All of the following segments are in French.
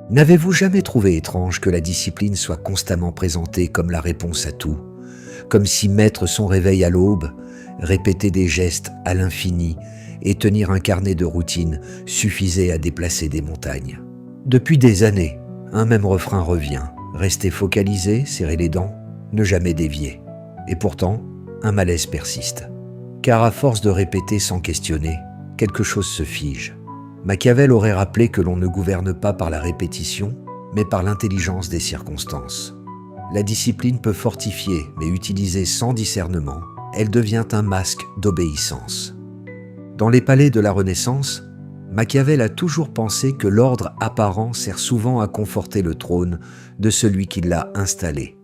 N'avez-vous jamais trouvé étrange que la discipline soit constamment présentée comme la réponse à tout, comme si mettre son réveil à l'aube, répéter des gestes à l'infini et tenir un carnet de routine suffisait à déplacer des montagnes? Depuis des années, un même refrain revient: rester focalisé, serrer les dents, ne jamais dévier. Et pourtant, un malaise persiste. Car à force de répéter sans questionner, quelque chose se fige. Machiavel aurait rappelé que l'on ne gouverne pas par la répétition, mais par l'intelligence des circonstances. La discipline peut fortifier, mais utilisée sans discernement, elle devient un masque d'obéissance. Dans les palais de la Renaissance, Machiavel a toujours pensé que l'ordre apparent sert souvent à conforter le trône de celui qui l'a installé.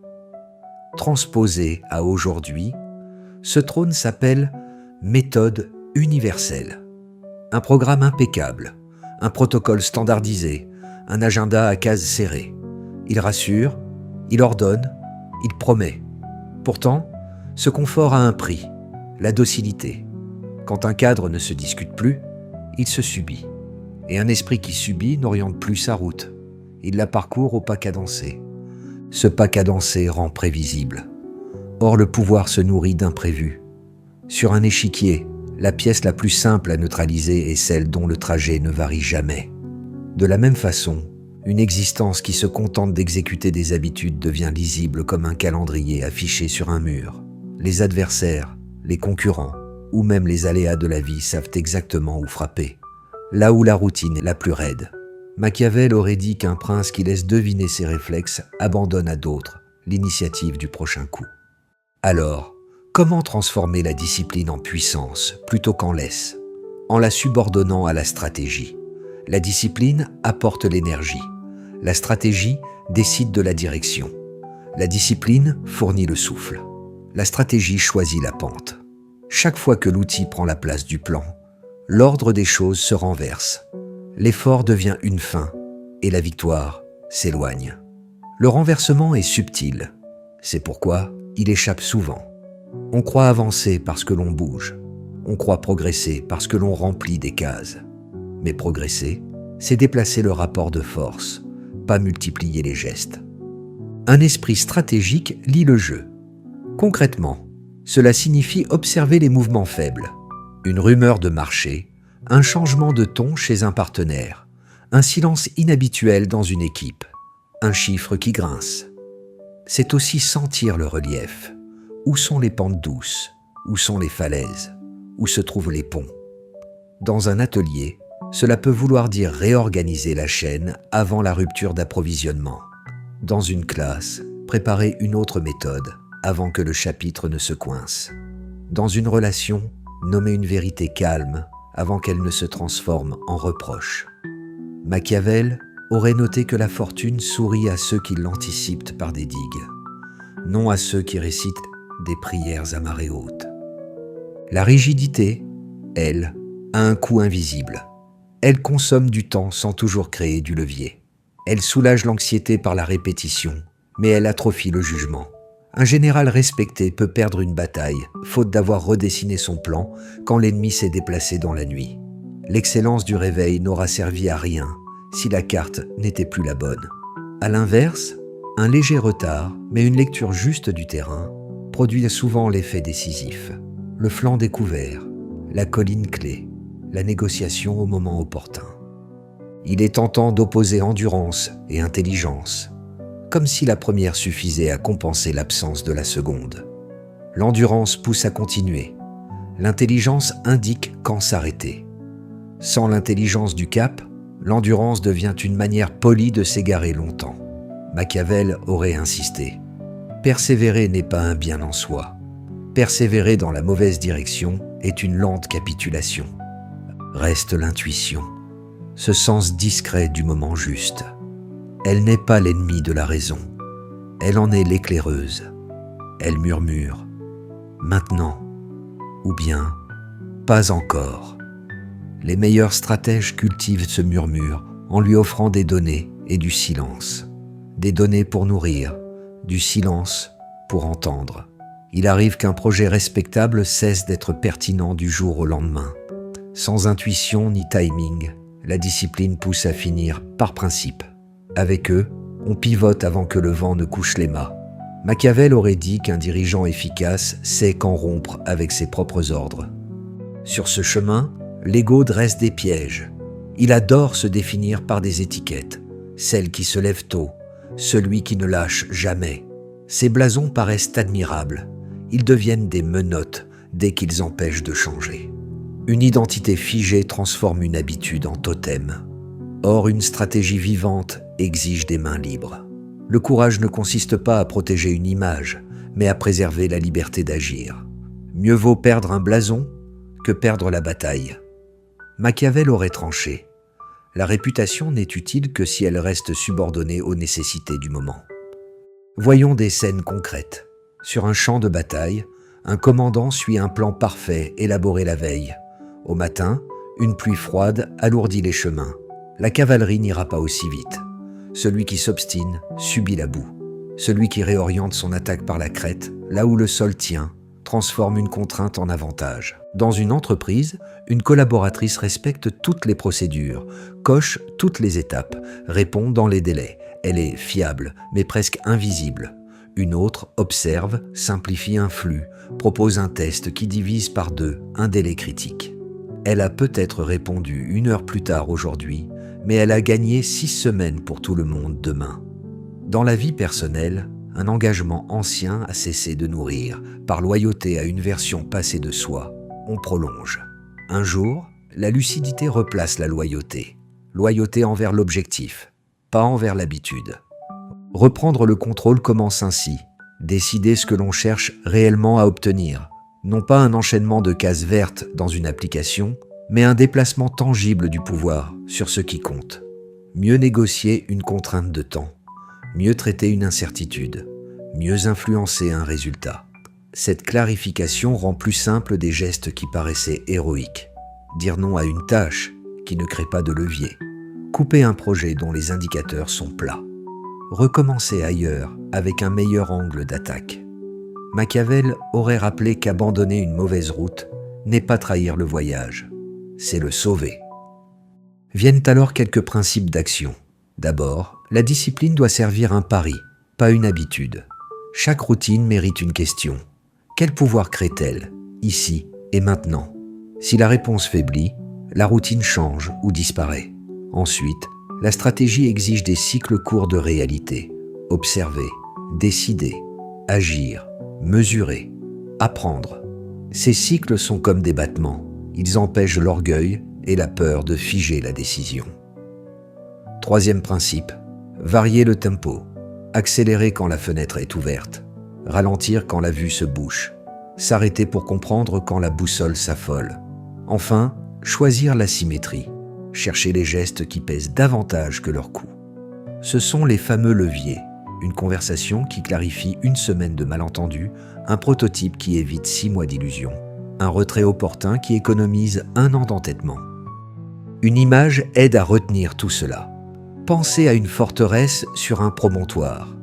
Transposé à aujourd'hui, ce trône s'appelle méthode universelle. Un programme impeccable, un protocole standardisé, un agenda à cases serrées. Il rassure, il ordonne, il promet. Pourtant, ce confort a un prix, la docilité. Quand un cadre ne se discute plus, il se subit. Et un esprit qui subit n'oriente plus sa route. Il la parcourt au pas cadencé. Ce pas cadencé rend prévisible. Or, le pouvoir se nourrit d'imprévus. Sur un échiquier, la pièce la plus simple à neutraliser est celle dont le trajet ne varie jamais. De la même façon, une existence qui se contente d'exécuter des habitudes devient lisible comme un calendrier affiché sur un mur. Les adversaires, les concurrents, ou même les aléas de la vie savent exactement où frapper. Là où la routine est la plus raide. Machiavel aurait dit qu'un prince qui laisse deviner ses réflexes abandonne à d'autres l'initiative du prochain coup. Alors, comment transformer la discipline en puissance plutôt qu'en laisse? En la subordonnant à la stratégie. La discipline apporte l'énergie. La stratégie décide de la direction. La discipline fournit le souffle. La stratégie choisit la pente. Chaque fois que l'outil prend la place du plan, l'ordre des choses se renverse. L'effort devient une fin et la victoire s'éloigne. Le renversement est subtil. C'est pourquoi il échappe souvent. On croit avancer parce que l'on bouge. On croit progresser parce que l'on remplit des cases. Mais progresser, c'est déplacer le rapport de force, pas multiplier les gestes. Un esprit stratégique lit le jeu. Concrètement, cela signifie observer les mouvements faibles, une rumeur de marché, un changement de ton chez un partenaire, un silence inhabituel dans une équipe, un chiffre qui grince. C'est aussi sentir le relief. Où sont les pentes douces? Où sont les falaises? Où se trouvent les ponts? Dans un atelier, cela peut vouloir dire réorganiser la chaîne avant la rupture d'approvisionnement. Dans une classe, préparer une autre méthode avant que le chapitre ne se coince. Dans une relation, nommer une vérité calme avant qu'elle ne se transforme en reproche. Machiavel aurait noté que la fortune sourit à ceux qui l'anticipent par des digues, non à ceux qui récitent des prières à marée haute. La rigidité, elle, a un coût invisible. Elle consomme du temps sans toujours créer du levier. Elle soulage l'anxiété par la répétition, mais elle atrophie le jugement. Un général respecté peut perdre une bataille, faute d'avoir redessiné son plan quand l'ennemi s'est déplacé dans la nuit. L'excellence du réveil n'aura servi à rien si la carte n'était plus la bonne. À l'inverse, un léger retard, mais une lecture juste du terrain, produit souvent l'effet décisif. Le flanc découvert, la colline clé, la négociation au moment opportun. Il est tentant d'opposer endurance et intelligence, comme si la première suffisait à compenser l'absence de la seconde. L'endurance pousse à continuer. L'intelligence indique quand s'arrêter. Sans l'intelligence du cap, l'endurance devient une manière polie de s'égarer longtemps. Machiavel aurait insisté. Persévérer n'est pas un bien en soi. Persévérer dans la mauvaise direction est une lente capitulation. Reste l'intuition, ce sens discret du moment juste. Elle n'est pas l'ennemi de la raison. Elle en est l'éclaireuse. Elle murmure « maintenant » ou bien « pas encore ». Les meilleurs stratèges cultivent ce murmure en lui offrant des données et du silence. Des données pour nourrir, du silence pour entendre. Il arrive qu'un projet respectable cesse d'être pertinent du jour au lendemain. Sans intuition ni timing, la discipline pousse à finir par principe. Avec eux, on pivote avant que le vent ne couche les mâts. Machiavel aurait dit qu'un dirigeant efficace sait quand rompre avec ses propres ordres. Sur ce chemin, l'ego dresse des pièges. Il adore se définir par des étiquettes. Celle qui se lève tôt, celui qui ne lâche jamais. Ces blasons paraissent admirables. Ils deviennent des menottes dès qu'ils empêchent de changer. Une identité figée transforme une habitude en totem. Or, une stratégie vivante exige des mains libres. Le courage ne consiste pas à protéger une image, mais à préserver la liberté d'agir. Mieux vaut perdre un blason que perdre la bataille. Machiavel aurait tranché. La réputation n'est utile que si elle reste subordonnée aux nécessités du moment. Voyons des scènes concrètes. Sur un champ de bataille, un commandant suit un plan parfait élaboré la veille. Au matin, une pluie froide alourdit les chemins. La cavalerie n'ira pas aussi vite. Celui qui s'obstine subit la boue. Celui qui réoriente son attaque par la crête, là où le sol tient, transforme une contrainte en avantage. Dans une entreprise, une collaboratrice respecte toutes les procédures, coche toutes les étapes, répond dans les délais. Elle est fiable, mais presque invisible. Une autre observe, simplifie un flux, propose un test qui divise par 2 un délai critique. Elle a peut-être répondu 1 heure plus tard aujourd'hui, mais elle a gagné 6 semaines pour tout le monde demain. Dans la vie personnelle, un engagement ancien a cessé de nourrir. Par loyauté à une version passée de soi, on prolonge. Un jour, la lucidité replace la loyauté. Loyauté envers l'objectif, pas envers l'habitude. Reprendre le contrôle commence ainsi. Décider ce que l'on cherche réellement à obtenir. Non pas un enchaînement de cases vertes dans une application, mais un déplacement tangible du pouvoir sur ce qui compte. Mieux négocier une contrainte de temps. Mieux traiter une incertitude. Mieux influencer un résultat. Cette clarification rend plus simple des gestes qui paraissaient héroïques. Dire non à une tâche qui ne crée pas de levier. Couper un projet dont les indicateurs sont plats. Recommencer ailleurs avec un meilleur angle d'attaque. Machiavel aurait rappelé qu'abandonner une mauvaise route n'est pas trahir le voyage, c'est le sauver. Viennent alors quelques principes d'action. D'abord, la discipline doit servir un pari, pas une habitude. Chaque routine mérite une question. Quel pouvoir crée-t-elle, ici et maintenant? Si la réponse faiblit, la routine change ou disparaît. Ensuite, la stratégie exige des cycles courts de réalité. Observer, décider, agir, mesurer, apprendre. Ces cycles sont comme des battements. Ils empêchent l'orgueil et la peur de figer la décision. Troisième principe, varier le tempo. Accélérer quand la fenêtre est ouverte. Ralentir quand la vue se bouche. S'arrêter pour comprendre quand la boussole s'affole. Enfin, choisir la symétrie. Chercher les gestes qui pèsent davantage que leur coût. Ce sont les fameux leviers. Une conversation qui clarifie 1 semaine de malentendu, un prototype qui évite 6 mois d'illusion, un retrait opportun qui économise 1 an d'entêtement. Une image aide à retenir tout cela. Pensez à une forteresse sur un promontoire.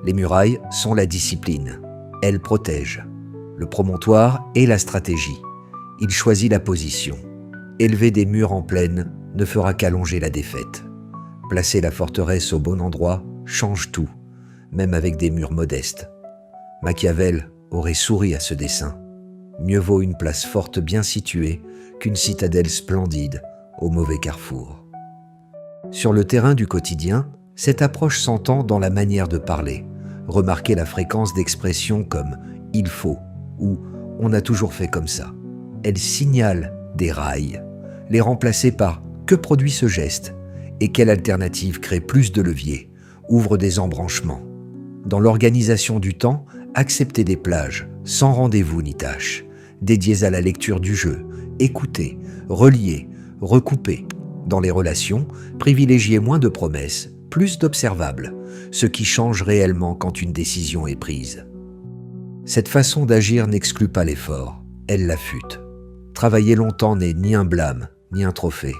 Les murailles sont la discipline. Elles protègent. Le promontoire est la stratégie. Il choisit la position. Élever des murs en plaine ne fera qu'allonger la défaite. Placer la forteresse au bon endroit change tout, même avec des murs modestes. Machiavel aurait souri à ce dessin. Mieux vaut une place forte bien située qu'une citadelle splendide au mauvais carrefour. Sur le terrain du quotidien, cette approche s'entend dans la manière de parler. Remarquez la fréquence d'expressions comme « il faut » ou « on a toujours fait comme ça ». Elle signale des rails. Les remplacer par « que produit ce geste » et quelle alternative crée plus de leviers, ouvre des embranchements. Dans l'organisation du temps, acceptez des plages, sans rendez-vous ni tâche, dédiées à la lecture du jeu, écoutez, reliez, recoupez. Dans les relations, privilégiez moins de promesses, plus d'observables, ce qui change réellement quand une décision est prise. Cette façon d'agir n'exclut pas l'effort, elle l'affûte. Travailler longtemps n'est ni un blâme, ni un trophée.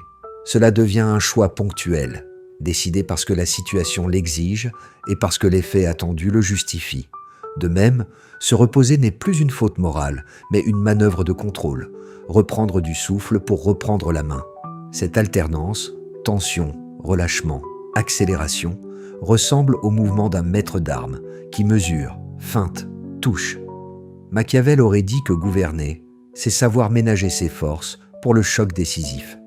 Cela devient un choix ponctuel, décidé parce que la situation l'exige et parce que l'effet attendu le justifie. De même, se reposer n'est plus une faute morale, mais une manœuvre de contrôle, reprendre du souffle pour reprendre la main. Cette alternance, tension, relâchement, accélération, ressemble au mouvement d'un maître d'armes qui mesure, feinte, touche. Machiavel aurait dit que gouverner, c'est savoir ménager ses forces pour le choc décisif.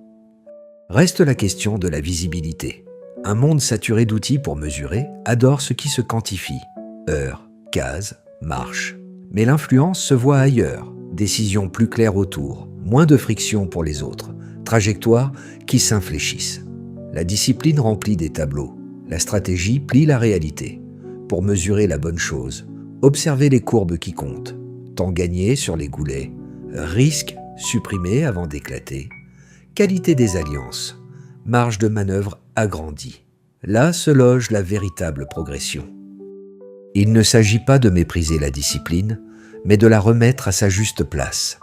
Reste la question de la visibilité. Un monde saturé d'outils pour mesurer adore ce qui se quantifie. Heures, cases, marches. Mais l'influence se voit ailleurs. Décisions plus claires autour, moins de friction pour les autres, trajectoires qui s'infléchissent. La discipline remplit des tableaux. La stratégie plie la réalité. Pour mesurer la bonne chose, observez les courbes qui comptent. Temps gagné sur les goulets, risque supprimé avant d'éclater, qualité des alliances, marge de manœuvre agrandie. Là se loge la véritable progression. Il ne s'agit pas de mépriser la discipline, mais de la remettre à sa juste place.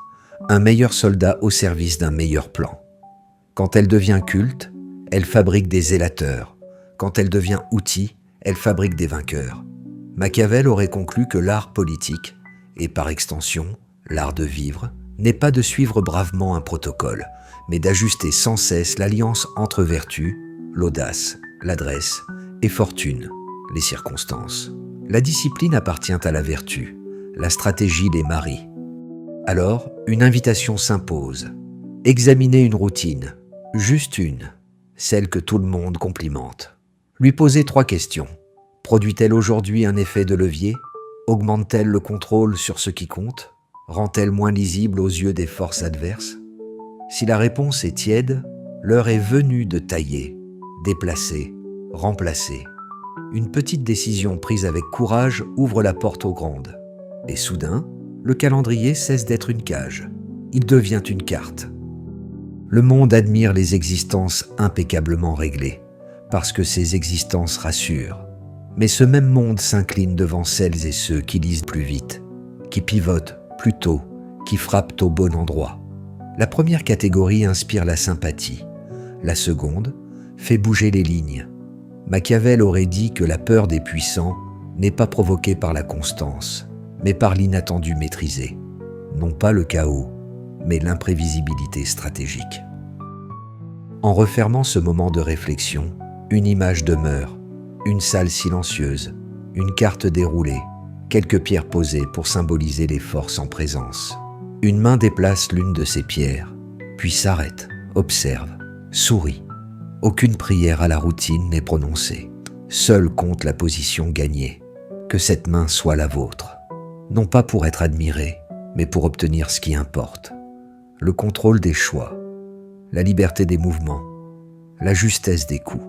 Un meilleur soldat au service d'un meilleur plan. Quand elle devient culte, elle fabrique des zélateurs. Quand elle devient outil, elle fabrique des vainqueurs. Machiavel aurait conclu que l'art politique, et par extension, l'art de vivre, n'est pas de suivre bravement un protocole, mais d'ajuster sans cesse l'alliance entre vertu, l'audace, l'adresse et fortune, les circonstances. La discipline appartient à la vertu, la stratégie les marie. Alors, une invitation s'impose. Examiner une routine, juste une, celle que tout le monde complimente. Lui poser 3 questions. Produit-elle aujourd'hui un effet de levier? Augmente-t-elle le contrôle sur ce qui compte? Rend-elle moins lisible aux yeux des forces adverses? Si la réponse est tiède, l'heure est venue de tailler, déplacer, remplacer. Une petite décision prise avec courage ouvre la porte aux grandes. Et soudain, le calendrier cesse d'être une cage. Il devient une carte. Le monde admire les existences impeccablement réglées, parce que ces existences rassurent. Mais ce même monde s'incline devant celles et ceux qui lisent plus vite, qui pivotent plus tôt, qui frappent au bon endroit. La première catégorie inspire la sympathie. La seconde fait bouger les lignes. Machiavel aurait dit que la peur des puissants n'est pas provoquée par la constance, mais par l'inattendu maîtrisé. Non pas le chaos, mais l'imprévisibilité stratégique. En refermant ce moment de réflexion, une image demeure, une salle silencieuse, une carte déroulée, quelques pierres posées pour symboliser les forces en présence. Une main déplace l'une de ces pierres, puis s'arrête, observe, sourit. Aucune prière à la routine n'est prononcée. Seule compte la position gagnée. Que cette main soit la vôtre. Non pas pour être admirée, mais pour obtenir ce qui importe. Le contrôle des choix, la liberté des mouvements, la justesse des coups.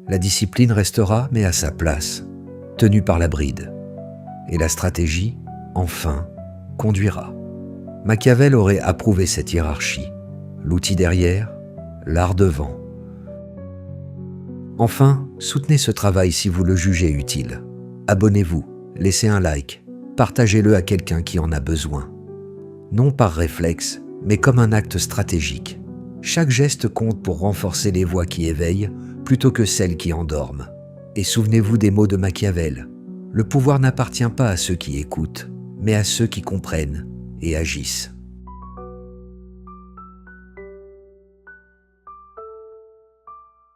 La discipline restera, mais à sa place, tenue par la bride. Et la stratégie, enfin, conduira. Machiavel aurait approuvé cette hiérarchie. L'outil derrière, l'art devant. Enfin, soutenez ce travail si vous le jugez utile. Abonnez-vous, laissez un like, partagez-le à quelqu'un qui en a besoin. Non par réflexe, mais comme un acte stratégique. Chaque geste compte pour renforcer les voix qui éveillent plutôt que celles qui endorment. Et souvenez-vous des mots de Machiavel. Le pouvoir n'appartient pas à ceux qui écoutent, mais à ceux qui comprennent et agissent.